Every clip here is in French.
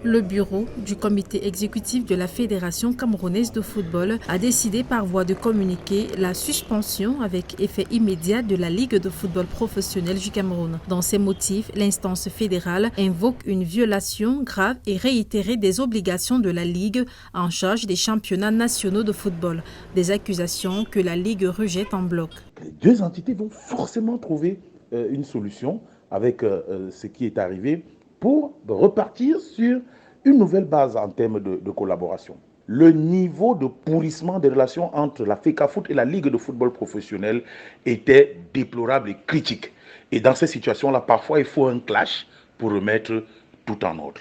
Le bureau du comité exécutif de la Fédération camerounaise de football a décidé par voie de communiqué la suspension avec effet immédiat de la Ligue de football professionnel du Cameroun. Dans ses motifs, l'instance fédérale invoque une violation grave et réitérée des obligations de la Ligue en charge des championnats nationaux de football, des accusations que la Ligue rejette en bloc. Les deux entités vont forcément trouver une solution avec ce qui est arrivé pour repartir sur une nouvelle base en termes de collaboration. Le niveau de pourrissement des relations entre la FECAFOOT et la Ligue de football professionnel était déplorable et critique. Et dans ces situations-là, parfois, il faut un clash pour remettre tout en ordre.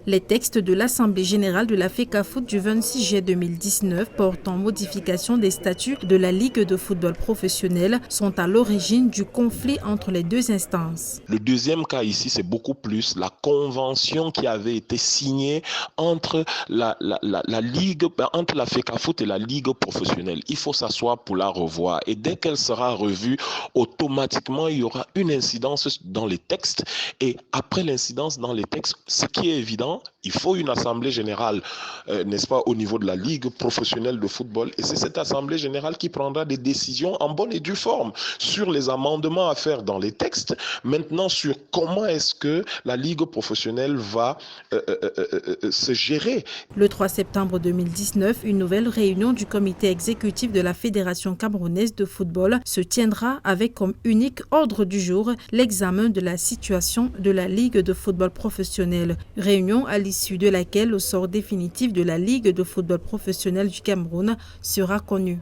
Les textes de l'Assemblée générale de la FECAFOOT du 26 juillet 2019 portant modification des statuts de la Ligue de football professionnel sont à l'origine du conflit entre les deux instances. Le deuxième cas ici, c'est beaucoup plus la convention qui avait été signée entre la Ligue, entre la FECAFOOT et la Ligue professionnelle. Il faut s'asseoir pour la revoir et dès qu'elle sera revue, automatiquement, il y aura une incidence dans les textes et après l'incidence dans les textes, ce qui est évident, il faut une assemblée générale, n'est-ce pas, au niveau de la Ligue professionnelle de football. Et c'est cette assemblée générale qui prendra des décisions en bonne et due forme sur les amendements à faire dans les textes. Maintenant, sur comment est-ce que la Ligue professionnelle va se gérer. Le 3 septembre 2019, une nouvelle réunion du comité exécutif de la Fédération camerounaise de football se tiendra avec comme unique ordre du jour l'examen de la situation de la Ligue de football professionnel. Réunion à l'issue de laquelle le sort définitif de la Ligue de football professionnel du Cameroun sera connu.